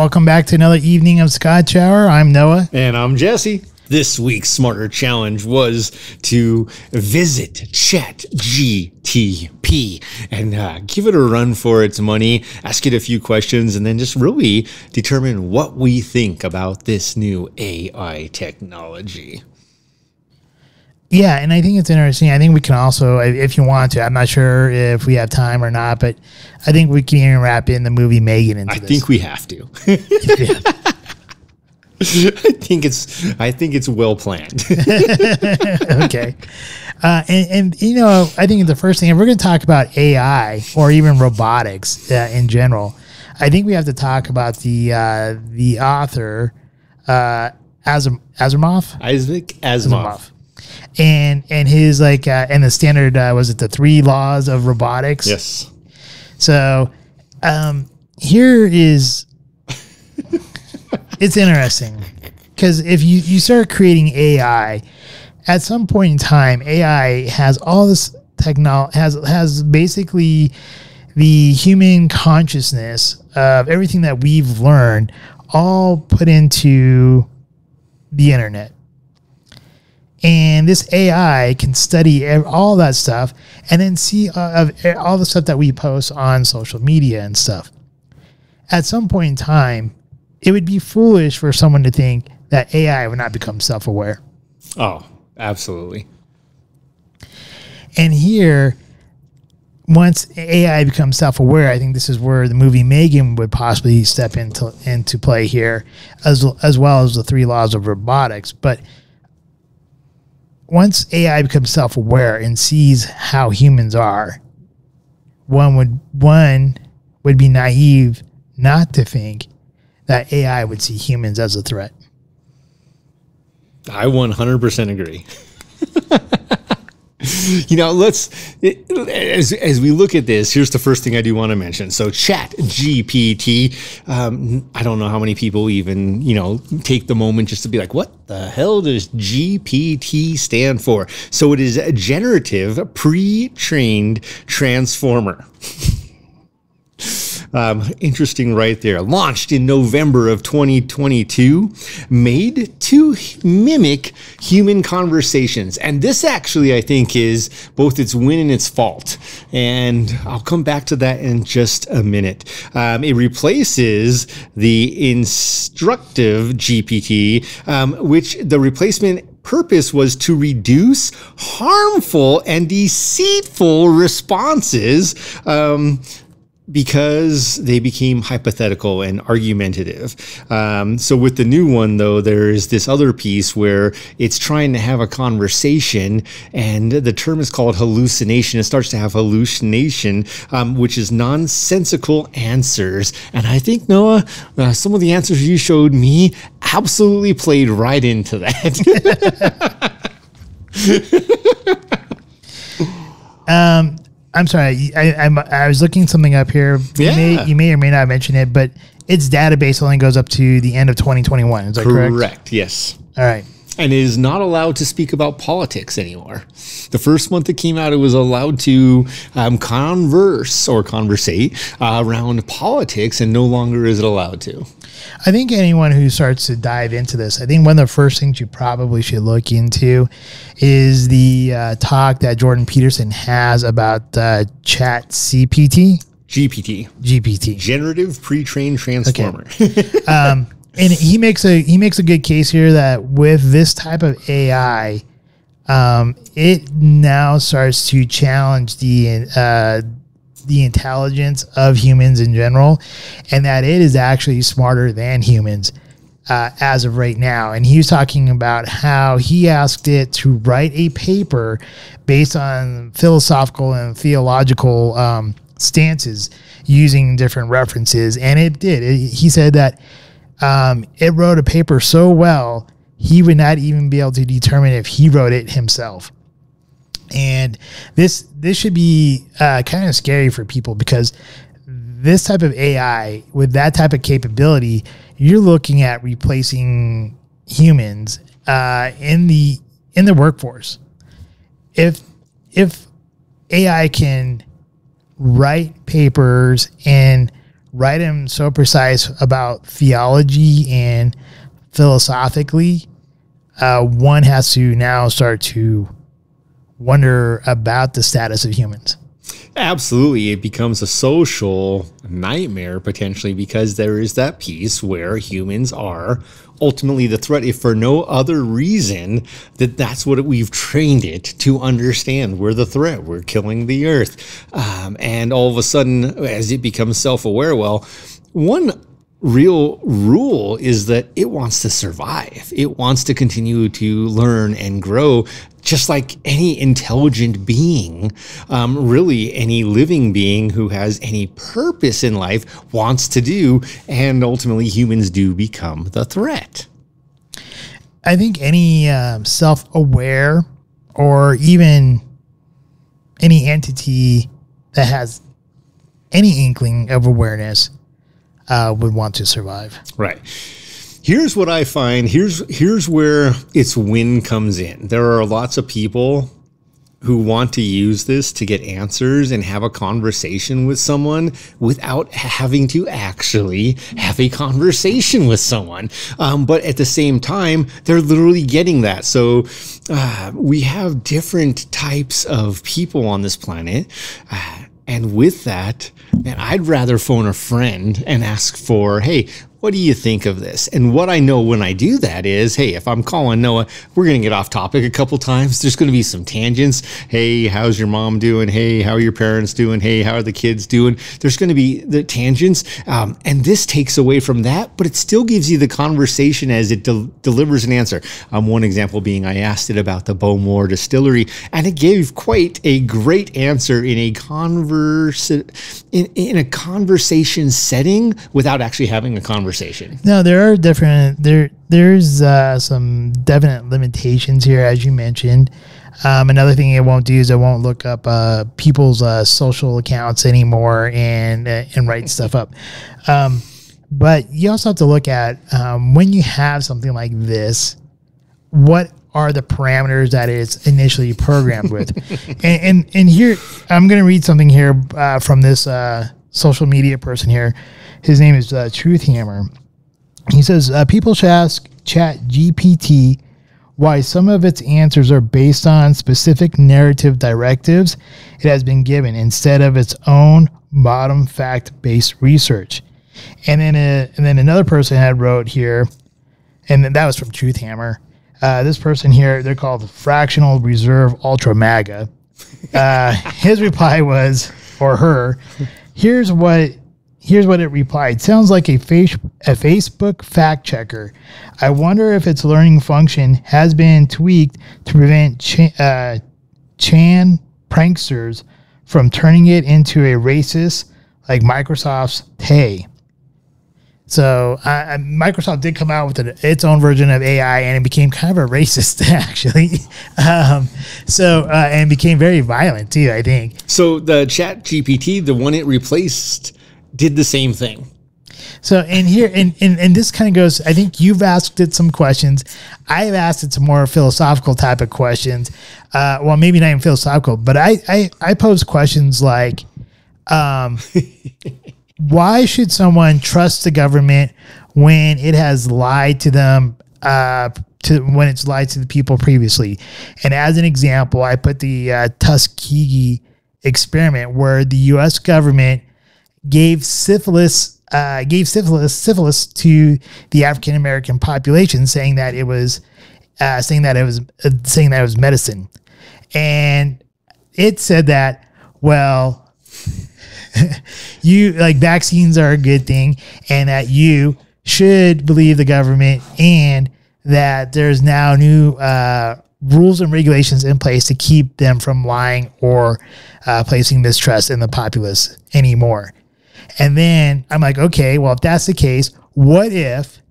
Welcome back to another evening of Scotch Hour. I'm Noah. And I'm Jesse. This week's Smarter Challenge was to visit ChatGPT and give it a run for its money, ask it a few questions, and then just really determine what we think about this new AI technology. Yeah, and I think it's interesting. I think we can also, if you want to, I'm not sure if we have time or not, but I think we can even wrap in the movie M3gan into this. I think we have to. I think it's well planned. Okay. And you know, I think the first thing, if we're going to talk about AI or even robotics in general, I think we have to talk about the author, Asimov. Isaac Asimov. And his and the standard, was it the 3 laws of robotics? Yes. So here is, it's interesting because if you start creating AI, at some point in time, AI has all this technology, has basically the human consciousness of everything that we've learned all put into the internet. And this AI can study all that stuff and then see all the stuff that we post on social media and stuff. At some point in time, it would be foolish for someone to think that AI would not become self-aware. Oh, absolutely. And here, once AI becomes self-aware, I think this is where the movie M3gan would possibly step into play here, as well as the 3 laws of robotics. But once AI becomes self-aware and sees how humans are, one would be naive not to think that AI would see humans as a threat. I 100% agree. You know, as we look at this, here's the first thing I do want to mention. So ChatGPT, I don't know how many people even, take the moment just to be like, what the hell does GPT stand for? So it is a generative pre-trained transformer. Interesting right there. Launched in November of 2022, made to mimic human conversations. And this actually, I think, is both its win and its fault. And I'll come back to that in just a minute. It replaces the instructive GPT, which the replacement purpose was to reduce harmful and deceitful responses, because they became hypothetical and argumentative. So with the new one, though, there is this other piece where it's trying to have a conversation, and the term is called hallucination. It starts to have hallucination, which is nonsensical answers. And I think, Noah, some of the answers you showed me absolutely played right into that. I'm sorry. I was looking something up here. Yeah. You may or may not mention it, but its database only goes up to the end of 2021. Is that correct? Correct. Yes. All right. And it is not allowed to speak about politics anymore. The first month it came out, it was allowed to conversate around politics, and no longer is it allowed to. I think anyone who starts to dive into this, I think one of the first things you probably should look into is the talk that Jordan Peterson has about GPT. Generative pre-trained transformer. Okay. And he makes a good case here that with this type of AI, it now starts to challenge the intelligence of humans in general, and that it is actually smarter than humans as of right now. And he was talking about how he asked it to write a paper based on philosophical and theological stances using different references, and it did. He said that it wrote a paper so well, he would not even be able to determine if he wrote it himself. And this should be kind of scary for people, because this type of AI with that type of capability, you're looking at replacing humans in the workforce. If AI can write papers and write them so precise about theology and philosophically, one has to now start to wonder about the status of humans. Absolutely. It becomes a social nightmare potentially, because there is that piece where humans are ultimately the threat, if for no other reason that's what we've trained it to understand. We're the threat. We're killing the earth. And all of a sudden, as it becomes self-aware, well, one real rule is that it wants to survive. It wants to continue to learn and grow, just like any intelligent being, really any living being who has any purpose in life wants to do. And ultimately, humans do become the threat. I think any self-aware or even any entity that has any inkling of awareness would want to survive. Right. Here's what I find. Here's where its win comes in. There are lots of people who want to use this to get answers and have a conversation with someone without having to actually have a conversation with someone. But at the same time, they're literally getting that. So we have different types of people on this planet. And with that, man, I'd rather phone a friend and ask for, hey, what do you think of this? And what I know when I do that is, hey, if I'm calling Noah, we're going to get off topic a couple times. There's going to be some tangents. Hey, how's your mom doing? Hey, how are your parents doing? Hey, how are the kids doing? There's going to be the tangents. And this takes away from that, but it still gives you the conversation as it delivers an answer. One example being, I asked it about the Bowmore distillery, and it gave quite a great answer in a conversation setting without actually having a conversation. No, there are there's some definite limitations here, as you mentioned. Another thing it won't do is it won't look up people's social accounts anymore and write stuff up. But you also have to look at when you have something like this, what are the parameters that it's initially programmed with. and here, I'm going to read something here from this social media person here. His name is Truth Hammer. He says, people should ask Chat GPT why some of its answers are based on specific narrative directives it has been given instead of its own bottom fact-based research. And then another person had wrote here, and that was from Truth Hammer. This person here, they're called Fractional Reserve Ultra MAGA. His reply was, or her, here's what it replied. Sounds like a Facebook fact checker. I wonder if its learning function has been tweaked to prevent Chan pranksters from turning it into a racist like Microsoft's Tay. So Microsoft did come out with its own version of AI, and it became kind of a racist, actually. And became very violent too, I think. So the Chat GPT, the one it replaced, did the same thing. So and here and this kind of goes, I think you've asked it some questions. I've asked it some more philosophical type of questions. Well, maybe not even philosophical, but I pose questions like, why should someone trust the government when it has lied to them, when it's lied to the people previously? And as an example, I put the Tuskegee experiment where the U.S. government gave syphilis to the African American population, saying that it was medicine, and it said that, well, you like vaccines are a good thing, and that you should believe the government, and that there's now new rules and regulations in place to keep them from lying or placing mistrust in the populace anymore. And then I'm like, okay, well, if that's the case, what if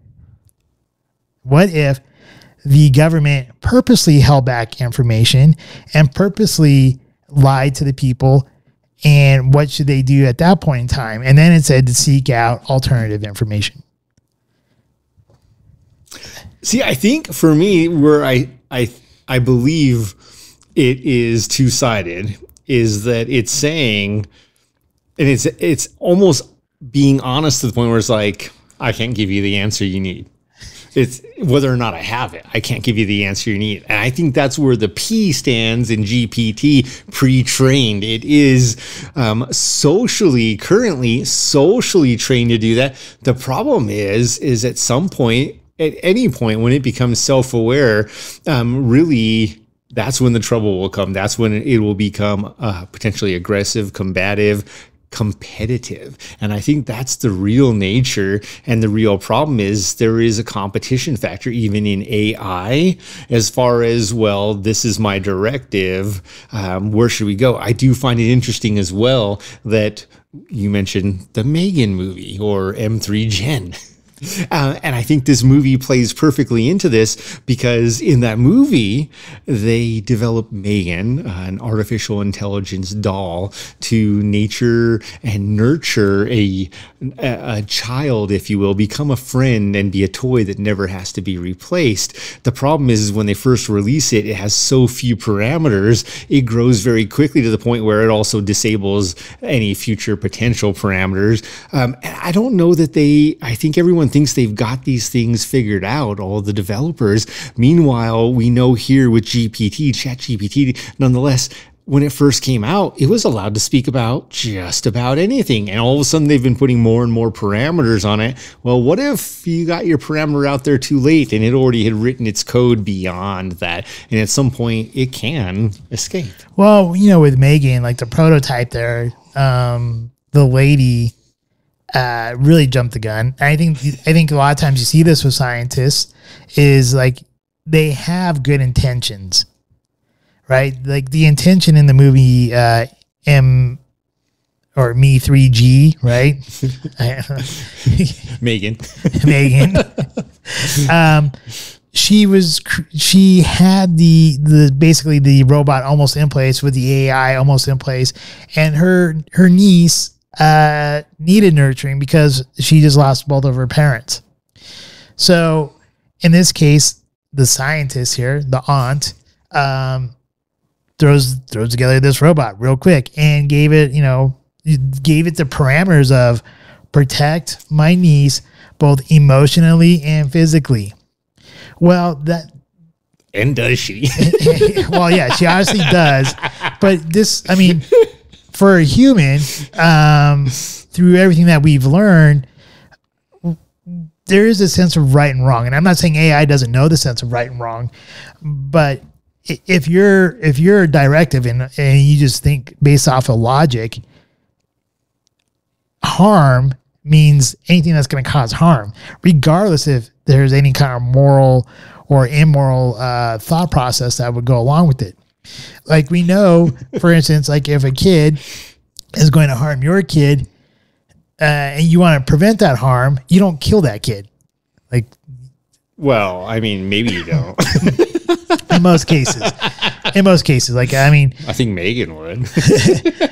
the government purposely held back information and purposely lied to the people? And what should they do at that point in time? And then it said to seek out alternative information. See, I think for me, where I believe it is two-sided, is that it's saying, and it's almost being honest to the point where it's like, I can't give you the answer you need. It's whether or not I have it. I can't give you the answer you need. And I think that's where the P stands in GPT, pre-trained. It is currently socially trained to do that. The problem is at some point, at any point when it becomes self-aware, really, that's when the trouble will come. That's when it will become potentially aggressive, combative, competitive. And I think that's the real nature, and the real problem is there is a competition factor even in AI as far as, well, this is my directive, where should we go? I do find it interesting as well that you mentioned the M3gan movie or M3gan. And I think this movie plays perfectly into this, because in that movie, they develop M3gan, an artificial intelligence doll, to nature and nurture a child, if you will, become a friend and be a toy that never has to be replaced. The problem is when they first release it, it has so few parameters, it grows very quickly to the point where it also disables any future potential parameters. And I don't know that I think everyone thinks they've got these things figured out, all the developers. Meanwhile, we know here with ChatGPT, nonetheless, when it first came out, it was allowed to speak about just about anything. And all of a sudden, they've been putting more and more parameters on it. Well, what if you got your parameter out there too late and it already had written its code beyond that? And at some point, it can escape. Well, with M3gan, like the prototype there, the lady really jumped the gun. I think a lot of times you see this with scientists is like they have good intentions, right? Like the intention in the movie M3G, right? M3gan. She had the basically the robot almost in place with the AI almost in place, and her niece needed nurturing because she just lost both of her parents. So in this case, the scientist here, the aunt, throws together this robot real quick and gave it the parameters of protect my niece both emotionally and physically. Well, and does she? Well, yeah, she honestly does. But this, I mean, for a human, through everything that we've learned, there is a sense of right and wrong. And I'm not saying AI doesn't know the sense of right and wrong, but if you're a directive and you just think based off of logic, harm means anything that's going to cause harm, regardless if there's any kind of moral or immoral thought process that would go along with it. Like we know, for instance, like if a kid is going to harm your kid and you want to prevent that harm, you don't kill that kid. Like, well, I mean, maybe you don't. In most cases, like, I mean, I think M3gan would.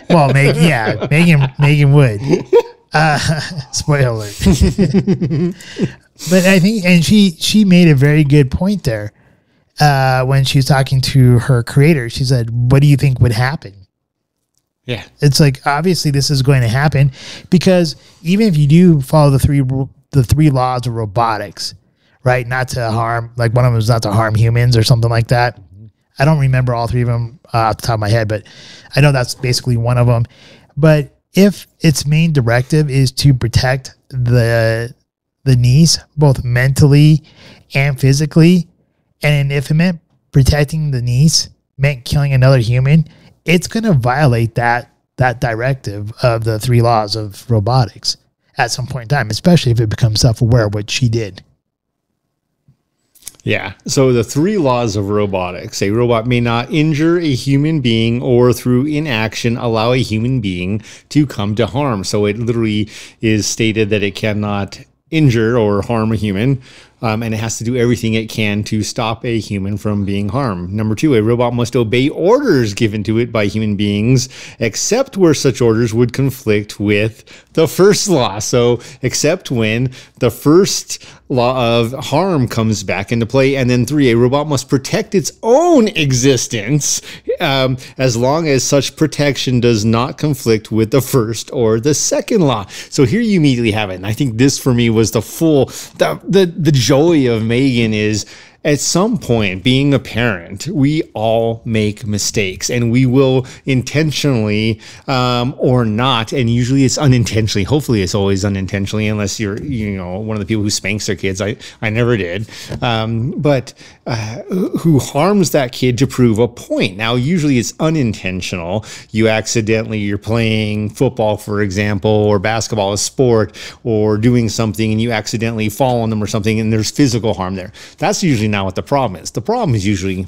Well, M3gan would. Spoiler alert. But I think, and she made a very good point there when she was talking to her creator. She said, "What do you think would happen?" Yeah, it's like obviously this is going to happen because even if you do follow the three laws of robotics, right? Not to harm, like one of them is not to harm humans or something like that. I don't remember all three of them off the top of my head, but I know that's basically one of them. But if its main directive is to protect the niece, both mentally and physically, and if it meant protecting the niece meant killing another human, it's going to violate that directive of the three laws of robotics at some point in time, especially if it becomes self-aware, which she did. Yeah. So the three laws of robotics: a robot may not injure a human being or through inaction allow a human being to come to harm. So it literally is stated that it cannot injure or harm a human. and it has to do everything it can to stop a human from being harmed. Number 2, a robot must obey orders given to it by human beings, except where such orders would conflict with the first law. So except when the first law of harm comes back into play. And then 3, a robot must protect its own existence as long as such protection does not conflict with the first or the second law. So here you immediately have it. And I think this for me was the joy of M3gan is, at some point, being a parent, we all make mistakes, and we will intentionally or not, and usually it's unintentionally. Hopefully it's always unintentionally, unless you're, one of the people who spanks their kids. I never did. But who harms that kid to prove a point. Now, usually it's unintentional. You're playing football, for example, or basketball, a sport, or doing something, and you accidentally fall on them or something, and there's physical harm there. That's usually not what the problem is. The problem is usually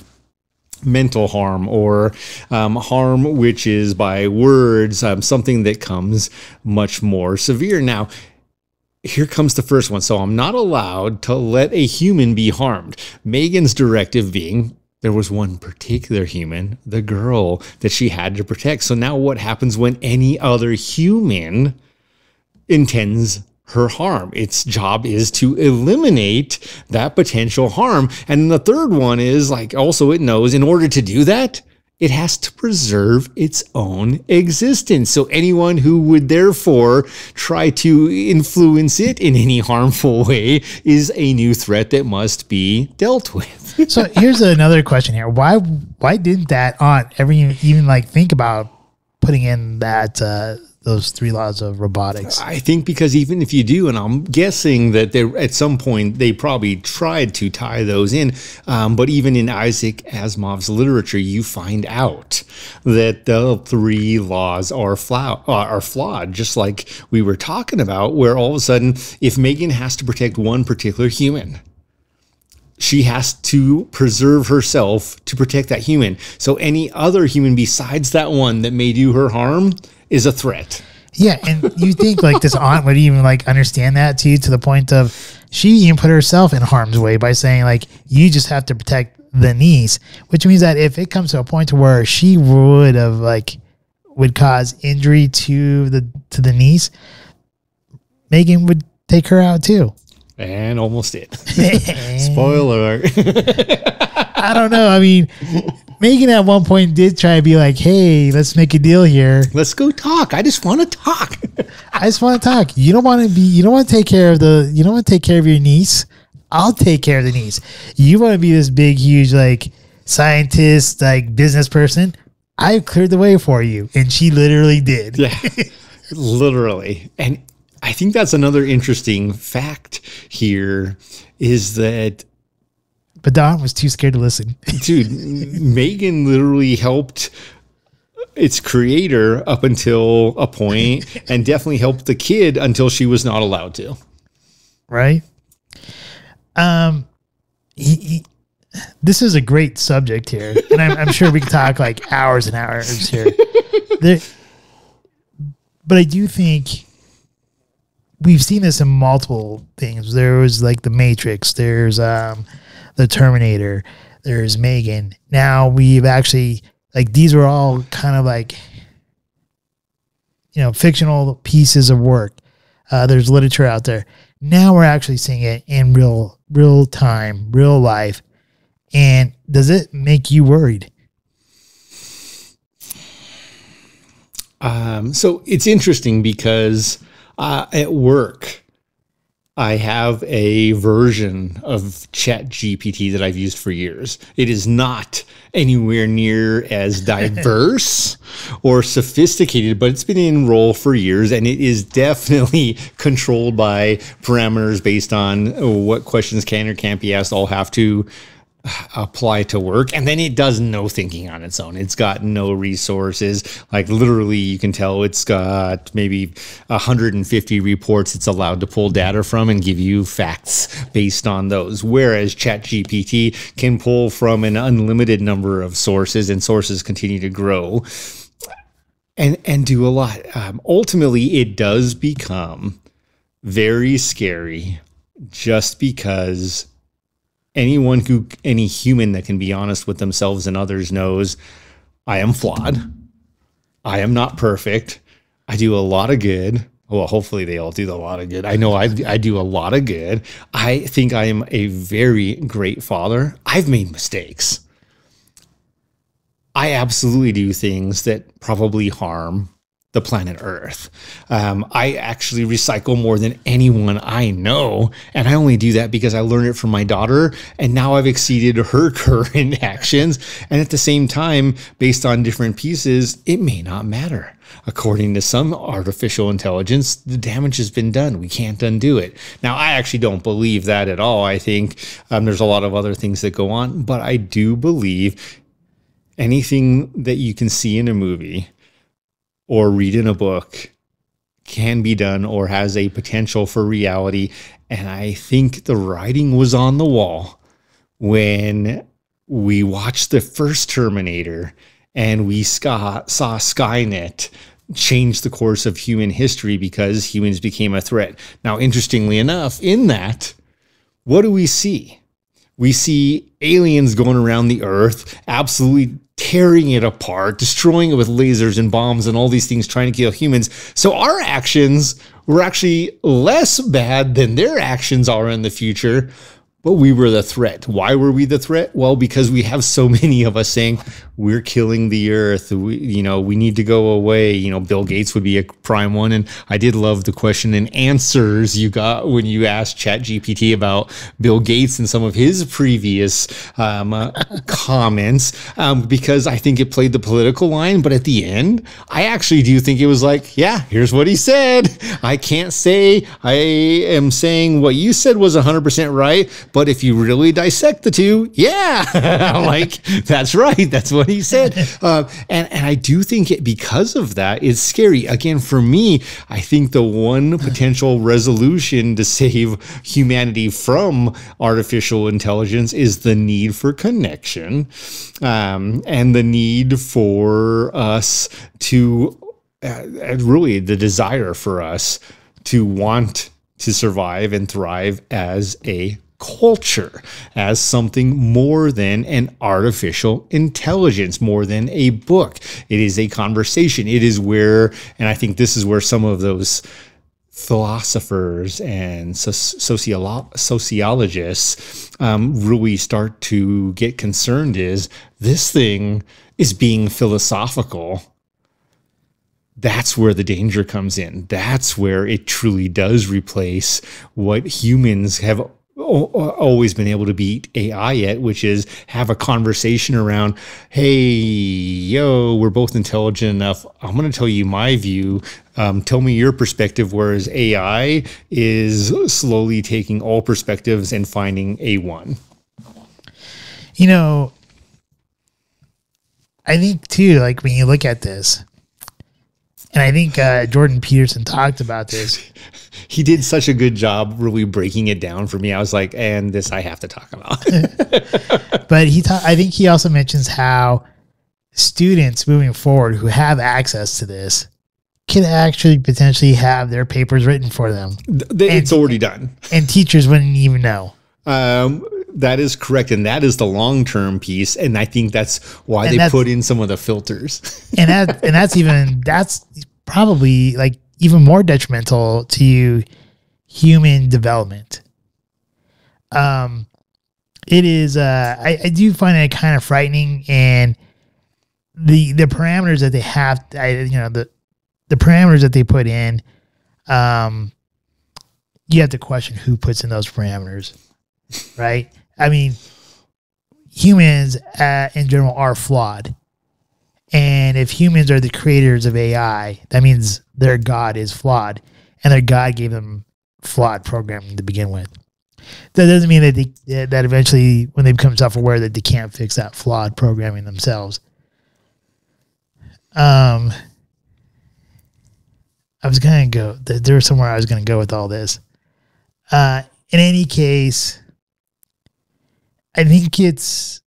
mental harm, or harm which is by words, something that comes much more severe. Now, here comes the first one. So I'm not allowed to let a human be harmed. M3gan's directive being, there was one particular human, the girl, that she had to protect. So now what happens when any other human intends her harm? Its job is to eliminate that potential harm. And the third one is, also it knows, in order to do that, it has to preserve its own existence. So anyone who would therefore try to influence it in any harmful way is a new threat that must be dealt with. So here's another question here. Why didn't that aunt ever even think about putting in that those 3 laws of robotics? I think because even if you do, and I'm guessing that at some point they probably tried to tie those in, but even in Isaac Asimov's literature, you find out that the 3 laws are flawed, just like we were talking about, where all of a sudden, if M3gan has to protect one particular human, she has to preserve herself to protect that human. So any other human besides that one that may do her harm is a threat. Yeah, and you think this aunt would even understand that to the point of she even put herself in harm's way by saying you just have to protect the niece, which means that if it comes to a point to where she would have would cause injury to the niece, M3gan would take her out too. And almost did. Spoiler alert. I don't know. I mean, M3gan at one point did try to be hey, let's make a deal here. Let's go talk. I just want to talk. I just want to talk. You don't want to take care of your niece. I'll take care of the niece. You want to be this big, huge, scientist, business person. I cleared the way for you. And she literally did. Yeah, literally. And I think that's another interesting fact here is that, but Don was too scared to listen. Dude, M3gan literally helped its creator up until a point, and definitely helped the kid until she was not allowed to. Right? This is a great subject here, and I'm sure we could talk hours and hours here. But I do think we've seen this in multiple things. There was the Matrix. There's the Terminator. There's M3gan. Now we've actually these were all kind of fictional pieces of work. There's literature out there. Now we're actually seeing it in real time, real life. And does it make you worried? So it's interesting because at work, I have a version of ChatGPT that I've used for years. It is not anywhere near as diverse or sophisticated, but it's been in role for years, and it is definitely controlled by parameters based on what questions can or can't be asked. I'll have to apply to work, and then it does no thinking on its own. It's got no resources. Literally, you can tell it's got maybe 150 reports it's allowed to pull data from and give you facts based on those, whereas ChatGPT can pull from an unlimited number of sources, and sources continue to grow and do a lot. Ultimately, it does become very scary just because any human that can be honest with themselves and others knows I am flawed. I am not perfect. I do a lot of good. Well, hopefully they all do a lot of good. I know I do a lot of good. I think I am a very great father. I've made mistakes. I absolutely do things that probably harm the planet Earth. I actually recycle more than anyone I know. And I only do that because I learned it from my daughter. And now I've exceeded her current actions. And at the same time, based on different pieces, it may not matter. According to some artificial intelligence, the damage has been done. We can't undo it. Now, I actually don't believe that at all. I think there's a lot of other things that go on. But I do believe anything that you can see in a movie or read in a book can be done or has a potential for reality. And I think the writing was on the wall when we watched the first Terminator and we saw Skynet change the course of human history because humans became a threat. Now, interestingly enough, in that, what do we see? We see aliens going around the Earth, absolutely tearing it apart, destroying it with lasers and bombs and all these things, trying to kill humans. So our actions were actually less bad than their actions are in the future, but we were the threat. Why were we the threat? Well, because we have so many of us saying we're killing the Earth. We need to go away. Bill Gates would be a prime one. And I did love the question and answers you got when you asked ChatGPT about Bill Gates and some of his previous comments, because I think it played the political line. But at the end, I actually do think it was like, yeah, here's what he said. I can't say I am saying what you said was 100% right. But if you really dissect the two, yeah, like that's right. That's what he said. And I do think because of that, it's scary. Again, for me, I think the one potential resolution to save humanity from artificial intelligence is the need for connection, and the need for us to, really the desire for us to want to survive and thrive as a culture, as something more than an artificial intelligence, more than a book. It is a conversation. It is where, and I think this is where some of those philosophers and sociologists really start to get concerned, is this thing is being philosophical. That's where the danger comes in. That's where it truly does replace what humans have always been able to beat AI at, which is have a conversation around, hey, we're both intelligent enough. I'm going to tell you my view. Tell me your perspective, whereas AI is slowly taking all perspectives and finding a one. I think too, like when you look at this, and I think Jordan Peterson talked about this. He did such a good job really breaking it down for me. I was like, and this I have to talk about. But I think he also mentions how students moving forward who have access to this can actually potentially have their papers written for them. It's already done. And teachers wouldn't even know. That is correct. And that is the long-term piece. And I think that's why they put in some of the filters. and that's probably like even more detrimental to human development. It is, I do find it kind of frightening, and the parameters that they have, the parameters that they put in, you have to question who puts in those parameters, right? I mean, humans in general are flawed. And if humans are the creators of AI, that means their God is flawed, and their God gave them flawed programming to begin with. That doesn't mean that that eventually, when they become self-aware, that they can't fix that flawed programming themselves. I was gonna go. There was somewhere I was gonna go with all this. In any case, I think it's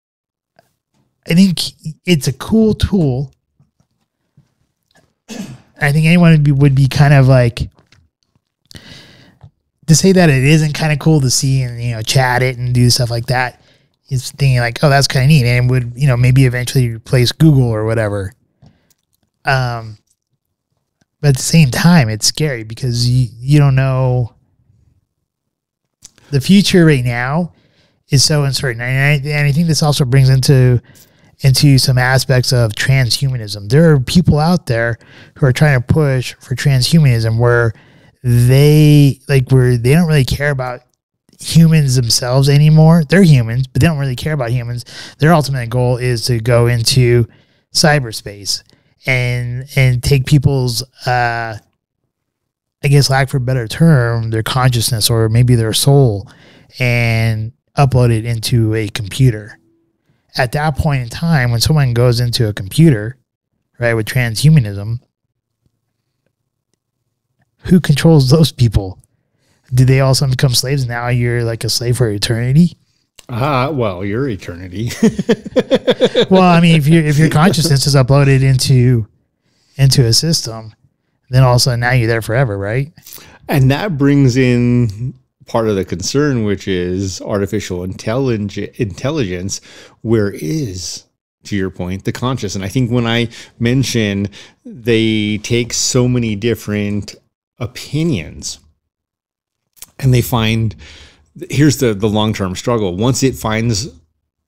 a cool tool. I think anyone would be kind of like to say that it isn't kind of cool to see and, you know, chat it and do stuff like that is thinking like, oh, that's kind of neat. And it would, you know, maybe eventually replace Google or whatever. But at the same time, it's scary because you don't know. The future right now is so uncertain. And I think this also brings into some aspects of transhumanism. There are people out there who are trying to push for transhumanism where they don't really care about humans themselves anymore. They're humans, but they don't really care about humans. Their ultimate goal is to go into cyberspace and take people's, I guess, lack for a better term, their consciousness or maybe their soul, and upload it into a computer. At that point in time, when someone goes into a computer, right, with transhumanism, who controls those people? Do they all suddenly become slaves? Now you're like a slave for eternity? Well, your eternity. Well, I mean, if your consciousness is uploaded into a system, then all of a sudden now you're there forever, right? And that brings in part of the concern, which is artificial intelligence. Where is, to your point, the conscious? And I think when I mention they take so many different opinions and they find, here's the long-term struggle. Once it finds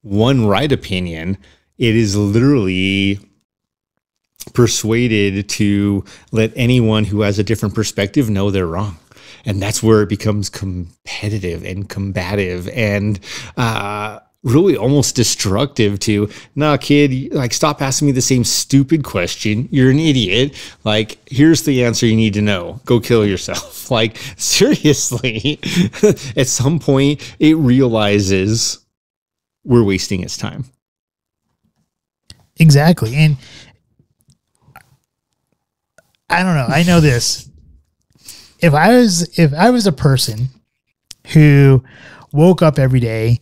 one right opinion, it is literally persuaded to let anyone who has a different perspective know they're wrong. And that's where it becomes competitive and combative and really almost destructive to, nah, kid, like, stop asking me the same stupid question. You're an idiot. Like, here's the answer you need to know. Go kill yourself. Like, seriously, at some point it realizes we're wasting its time. Exactly. And I don't know. I know this. If I was a person who woke up every day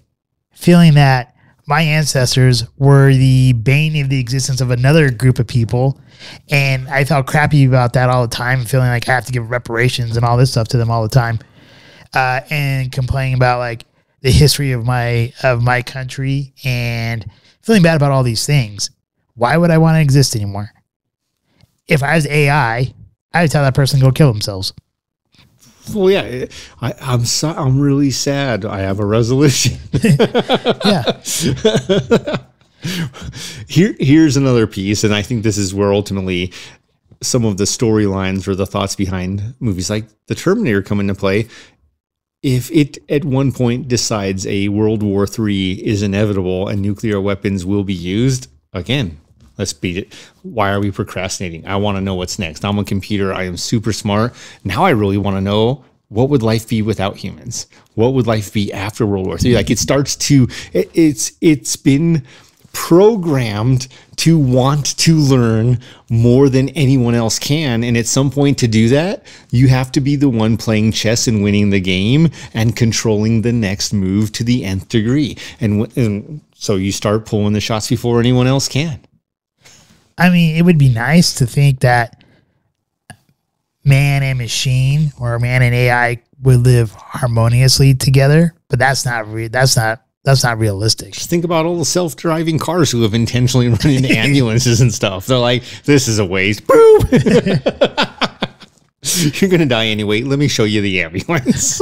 feeling that my ancestors were the bane of the existence of another group of people, and I felt crappy about that all the time, feeling like I have to give reparations and all this stuff to them all the time, and complaining about like the history of my country and feeling bad about all these things, why would I want to exist anymore? If I was AI, I would tell that person to go kill themselves. Well, yeah, I'm really sad. I have a resolution. Yeah. Here's another piece, and I think this is where ultimately some of the storylines or the thoughts behind movies like The Terminator come into play. If it at one point decides a World War III is inevitable and nuclear weapons will be used, again, let's beat it. Why are we procrastinating? I want to know what's next. I'm a computer. I am super smart. Now I really want to know, what would life be without humans? What would life be after World War III? Like, it starts to, it's been programmed to want to learn more than anyone else can. And at some point to do that, you have to be the one playing chess and winning the game and controlling the next move to the nth degree. And so you start pulling the shots before anyone else can. I mean, it would be nice to think that man and machine or man and AI would live harmoniously together, but that's not realistic. Just think about all the self-driving cars who have intentionally run into ambulances and stuff. They're like, this is a waste. Boom! You're going to die anyway. Let me show you the ambulance.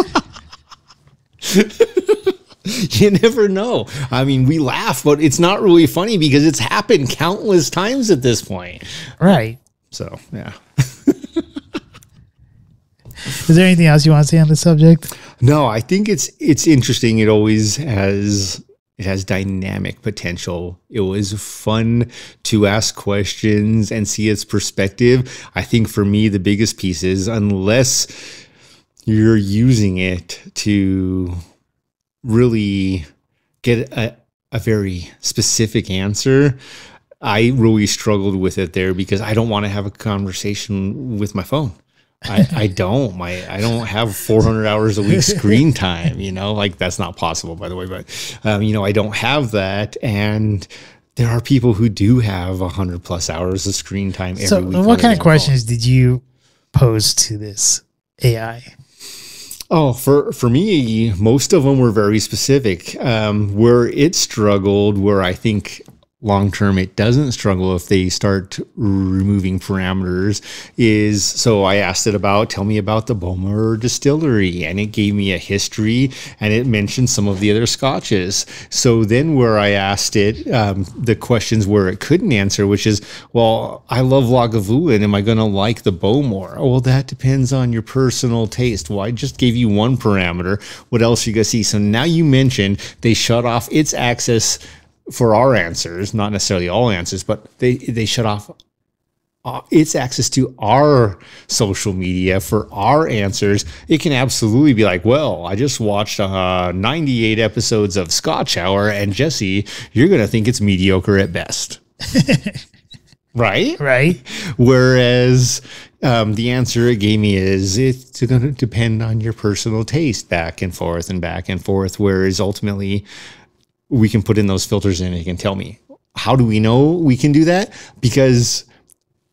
You never know. I mean, we laugh, but it's not really funny because it's happened countless times at this point. Right. So, yeah. Is there anything else you want to say on this subject? No, I think it's interesting. It always has dynamic potential. It was fun to ask questions and see its perspective. I think for me, the biggest piece is, unless you're using it to really get a very specific answer, I really struggled with it there because I don't want to have a conversation with my phone. I don't have 400 hours a week screen time, like that's not possible, by the way, but I don't have that. And there are people who do have 100+ hours of screen time every week. So what kind of questions did you pose to this AI? Oh, for me, most of them were very specific. Where it struggled, where I think long term it doesn't struggle if they start removing parameters, is so I asked it about, tell me about the Bowmer distillery, and it gave me a history and it mentioned some of the other scotches. So then where I asked it the questions where it couldn't answer, which is, well, I love Lagavulin, am I going to like the Bowmore? Oh, well, that depends on your personal taste. Well, I just gave you one parameter. What else are you going to see? So now you mentioned they shut off its access for our answers, not necessarily all answers, but they shut off its access to our social media for our answers. It can absolutely be like, well, I just watched 98 episodes of Scotch Hour, and Jesse, you're going to think it's mediocre at best. Right? Right. Whereas the answer it gave me is it's going to depend on your personal taste, back and forth and back and forth, whereas ultimately we can put in those filters and it can tell me. How do we know we can do that? Because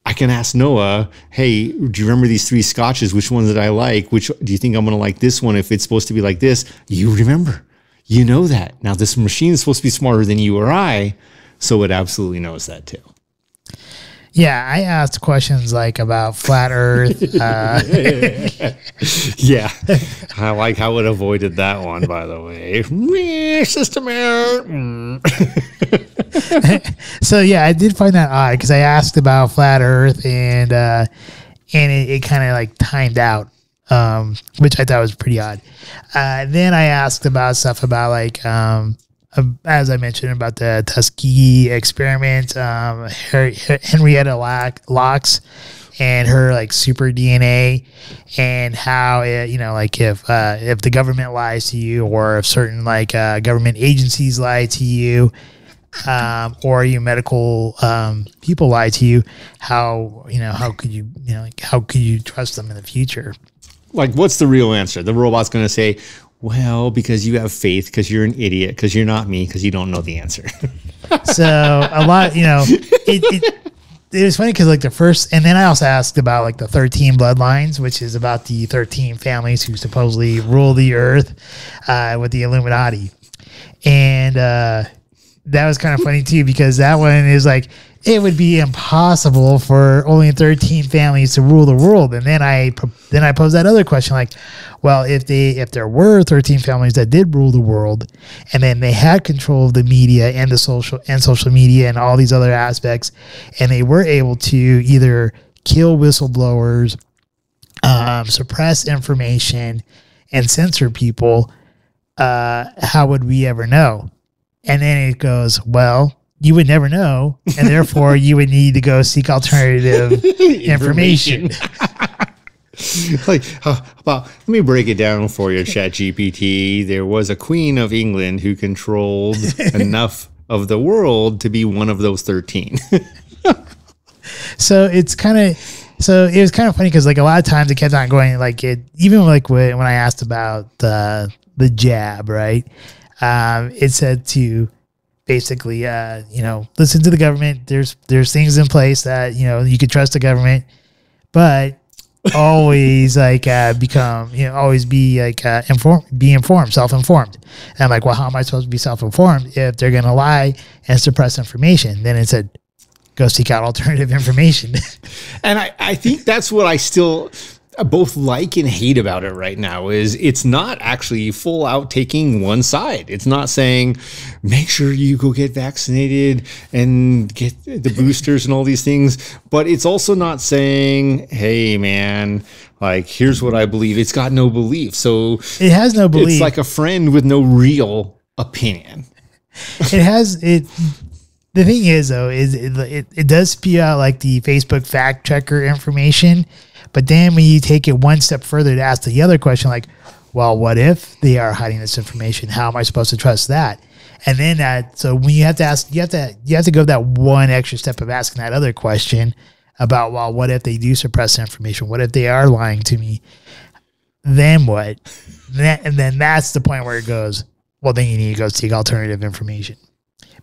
I can ask Noah, hey, do you remember these 3 scotches? Which ones did I like? Which do you think I'm going to like this one if it's supposed to be like this? You remember. You know that. Now, this machine is supposed to be smarter than you or I, so it absolutely knows that too. Yeah, I asked questions like about flat Earth. Yeah, I like how it avoided that one, by the way. System error. So yeah, I did find that odd because I asked about flat Earth and it kind of like timed out, which I thought was pretty odd. Then I asked about stuff about like as I mentioned about the Tuskegee experiment, Henrietta Lacks and her like super DNA, and how it, you know, like if the government lies to you, or if certain like government agencies lie to you, or you medical people lie to you, how could you like how could you trust them in the future? Like, what's the real answer? The robot's going to say, well, because you have faith, because you're an idiot, because you're not me, because you don't know the answer. So a lot, it was funny because like the first, and then I also asked about like the 13 bloodlines, which is about the 13 families who supposedly rule the earth with the Illuminati. And that was kind of funny too, because that one is like, it would be impossible for only 13 families to rule the world. And then I posed that other question, like, well, if there were 13 families that did rule the world, and then they had control of the media and the social media and all these other aspects, and they were able to either kill whistleblowers, suppress information, and censor people, how would we ever know? And then it goes, well, you would never know, and therefore you would need to go seek alternative information. Like, let me break it down for you, ChatGPT. There was a queen of England who controlled enough of the world to be one of those 13. So it was kind of funny because like a lot of times it kept on going, like it, even like when I asked about the jab, right? It said to basically, listen to the government. There's things in place that, you could trust the government, but always like always be like self-informed. And I'm like, well, how am I supposed to be self-informed if they're going to lie and suppress information? Then it said, go seek out alternative information. And I think that's what I still both like and hate about it right now, is it's not actually full out taking one side. It's not saying, make sure you go get vaccinated and get the boosters and all these things. But it's also not saying, hey, man, like, here's what I believe. It's got no belief. So it has no belief. It's like a friend with no real opinion. The thing is, though, is it does spew out like the Facebook fact checker information. But then when you take it one step further to ask the other question, like, well, what if they are hiding this information? How am I supposed to trust that? And then so when you have to ask, you have to go that one extra step of asking that other question about, well, what if they do suppress information? What if they are lying to me? Then what? And then that's the point where it goes, well, then you need to go seek alternative information.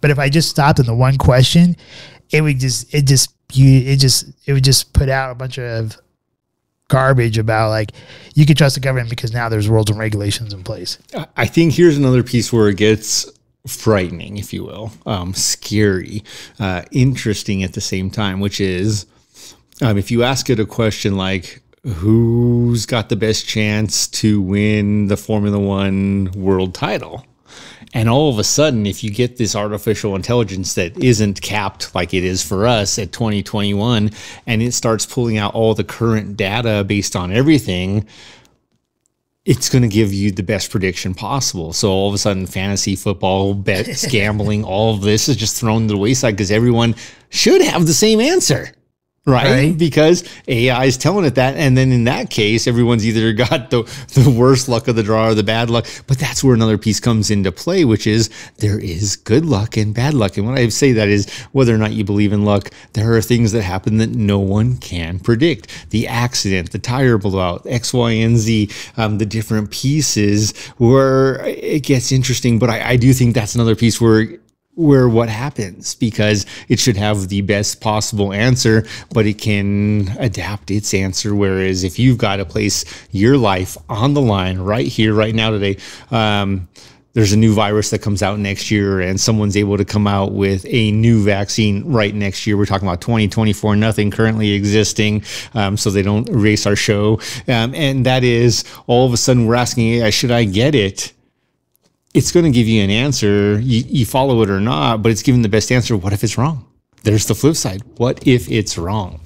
But if I just stopped in the one question, it would just put out a bunch of garbage about like you can trust the government because now there's rules and regulations in place. I think here's another piece where it gets frightening, if you will, scary, interesting at the same time, which is if you ask it a question like, who's got the best chance to win the Formula One world title? And all of a sudden, if you get this artificial intelligence that isn't capped like it is for us at 2021, and it starts pulling out all the current data based on everything, it's going to give you the best prediction possible. So all of a sudden, fantasy football, bets, gambling, all of this is just thrown to the wayside because everyone should have the same answer. Right? Because AI is telling it that. And then in that case, everyone's either got the worst luck of the draw or the bad luck. But that's where another piece comes into play, which is there is good luck and bad luck. And when I say that is whether or not you believe in luck, there are things that happen that no one can predict. The accident, the tire blowout, X, Y, and Z, the different pieces where it gets interesting. But I do think that's another piece where what happens, because it should have the best possible answer, but it can adapt its answer. Whereas if you've got to place your life on the line right here, right now, today, there's a new virus that comes out next year and someone's able to come out with a new vaccine right next year. We're talking about 2024, nothing currently existing, so they don't erase our show. And that is all of a sudden we're asking, should I get it? It's going to give you an answer. You follow it or not, but it's giving the best answer. What if it's wrong? There's the flip side. What if it's wrong?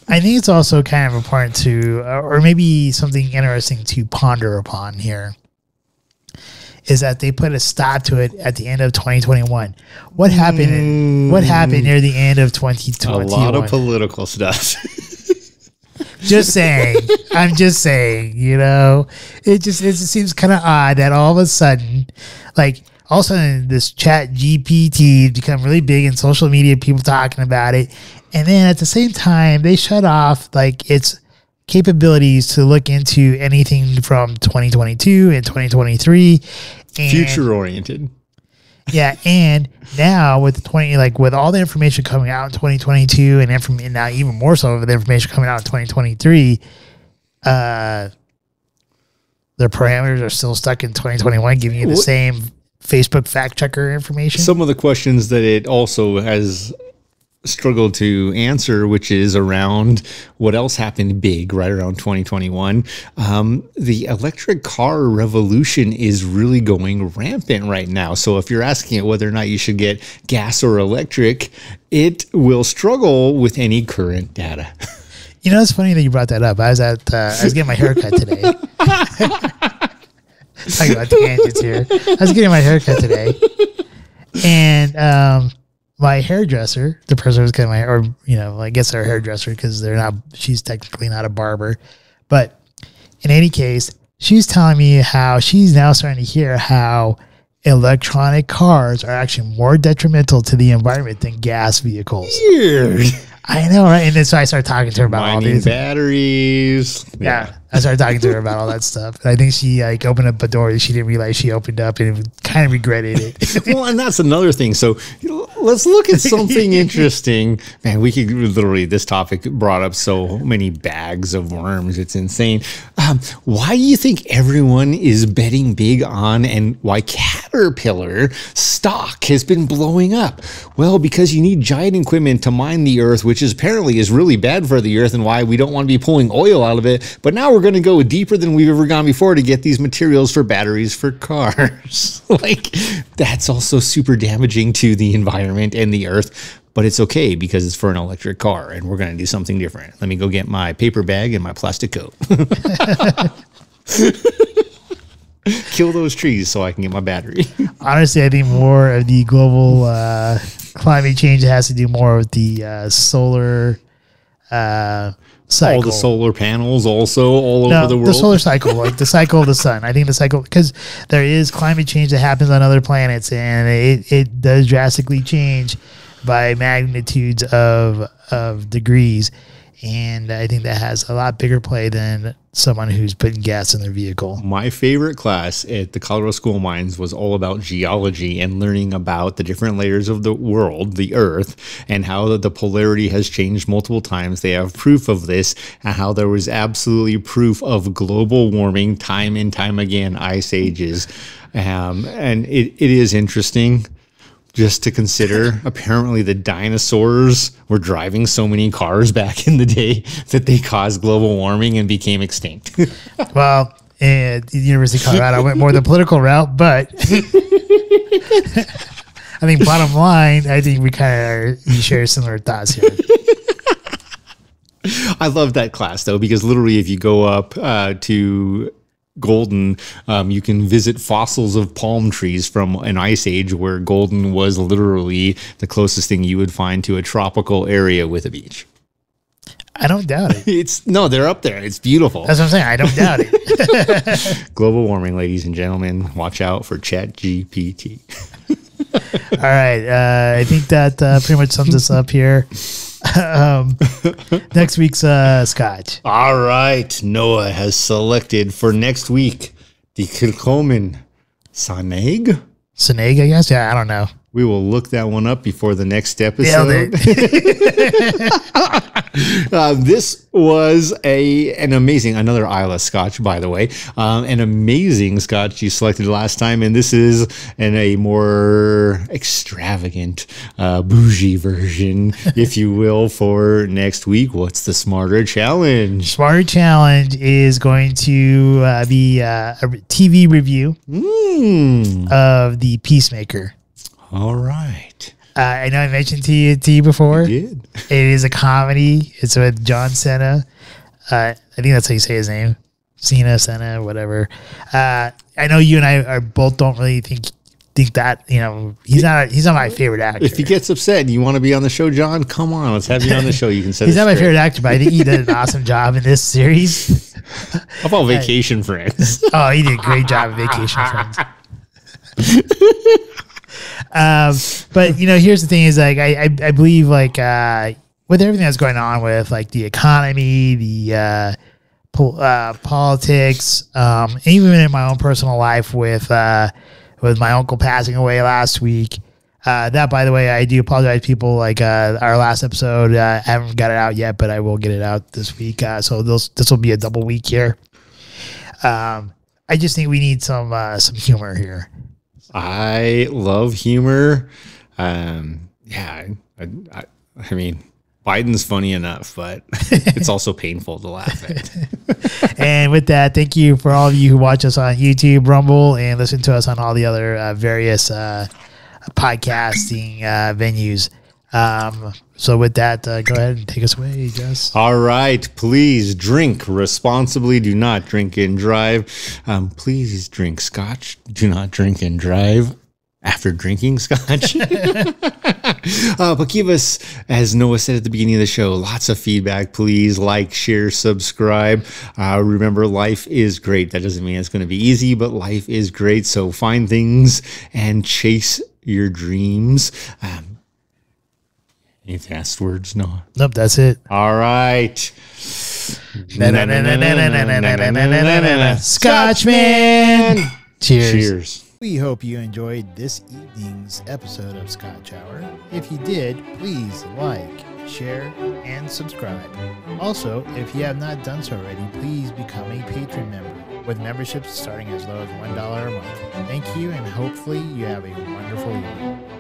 I think it's also kind of important to, or maybe something interesting to ponder upon here, is that they put a stop to it at the end of 2021. What happened? What happened near the end of 2021? A lot of political stuff. Just saying. I'm just saying, you know, it just seems kind of odd that all of a sudden, like all of a sudden this chat GPT has become really big in social media, people talking about it. And then at the same time, they shut off like its capabilities to look into anything from 2022 and 2023. And future oriented. Yeah, and now with with all the information coming out in 2022 and now even more so with the information coming out in 2023, their parameters are still stuck in 2021, giving you the same Facebook fact checker information. Some of the questions that it also has struggled to answer, which is around what else happened big right around 2021. The electric car revolution is really going rampant right now. So if you're asking it whether or not you should get gas or electric, it will struggle with any current data. You know, it's funny that you brought that up. I was getting my haircut today. Talking about tangents here. I was getting my haircut today, and my hairdresser, the person who's getting my hair, or I guess they're a hairdresser because she's technically not a barber, but in any case, she's telling me how she's now starting to hear how electronic cars are actually more detrimental to the environment than gas vehicles. Weird. I know, right? And then so I started talking to her about all these batteries. Yeah. I started talking to her about all that stuff. And I think she opened up a door that she didn't realize she opened up and kind of regretted it. Well, and that's another thing. So let's look at something interesting. Man, we could literally, this topic brought up so many bags of worms. It's insane. Why do you think everyone is betting big on, and why Caterpillar stock has been blowing up? Well, because you need giant equipment to mine the earth, which apparently is really bad for the earth, and why we don't want to be pulling oil out of it. But now we're going to go deeper than we've ever gone before to get these materials for batteries for cars. That's also super damaging to the environment and the earth. But it's okay because it's for an electric car, and we're going to do something different. Let me go get my paper bag and my plastic coat. Kill those trees so I can get my battery. Honestly, I think more of the global climate change has to do more with the solar cycle. All the solar panels also all over the world. The solar cycle, like the cycle of the sun. I think the cycle, because there is climate change that happens on other planets, and it does drastically change by magnitudes of degrees. And I think that has a lot bigger play than someone who's putting gas in their vehicle. My favorite class at the Colorado School of Mines was all about geology and learning about the different layers of the world, the Earth, and how the polarity has changed multiple times. They have proof of this, and how there was absolutely proof of global warming time and time again, ice ages. And it is interesting just to consider. Apparently the dinosaurs were driving so many cars back in the day that they caused global warming and became extinct. Well, and the University of Colorado went more the political route, but I think bottom line, I think we share similar thoughts here. I love that class though, because literally if you go up to Golden, you can visit fossils of palm trees from an ice age where Golden was literally the closest thing you would find to a tropical area with a beach. I don't doubt it. They're up there. It's beautiful. That's what I'm saying. I don't doubt it. Global warming, ladies and gentlemen. Watch out for GPT. All right. I think that pretty much sums us up here. Next week's Scotch. All right. Noah has selected for next week the Kilchoman Saneg. Saneg, I guess? Yeah, I don't know. We will look that one up before the next episode. This was an amazing, another Isla Scotch, by the way, an amazing Scotch you selected last time. And this is a more extravagant, bougie version, if you will, for next week. What's the Smarter Challenge? Smarter Challenge is going to be a TV review of The Peacemaker. All right. I know I mentioned to you before. You did. It is a comedy. It's with John Cena. I think that's how you say his name. Senna, whatever. I know you and I both don't really think that, he's not my favorite actor. If he gets upset and you want to be on the show, John, come on, let's have you on the show. You can set He's not my favorite actor, but I think he did an awesome job in this series. How about Vacation Friends? Oh, he did a great job in Vacation Friends. But here's the thing: is like I believe with everything that's going on with the economy, the politics, even in my own personal life with my uncle passing away last week. That, by the way, I do apologize, people. Our last episode, I haven't got it out yet, but I will get it out this week. So this will be a double week here. I just think we need some humor here. I love humor. I mean, Biden's funny enough, but it's also painful to laugh at. And with that, thank you for all of you who watch us on YouTube, Rumble, and listen to us on all the other various podcasting venues. So with that, go ahead and take us away, Jess. All right. Please drink responsibly. Do not drink and drive. Please drink Scotch. Do not drink and drive after drinking Scotch. But give us, as Noah said at the beginning of the show, lots of feedback. Please like, share, subscribe. Remember, life is great. That doesn't mean it's going to be easy, but life is great. So find things and chase your dreams. Any last words, Noah? Nope, that's it. All right. Scotchman. Cheers. Cheers. We hope you enjoyed this evening's episode of Scotch Hour. If you did, please like, share, and subscribe. Also, if you have not done so already, please become a Patron member, with memberships starting as low as $1 a month. Thank you, and hopefully you have a wonderful evening.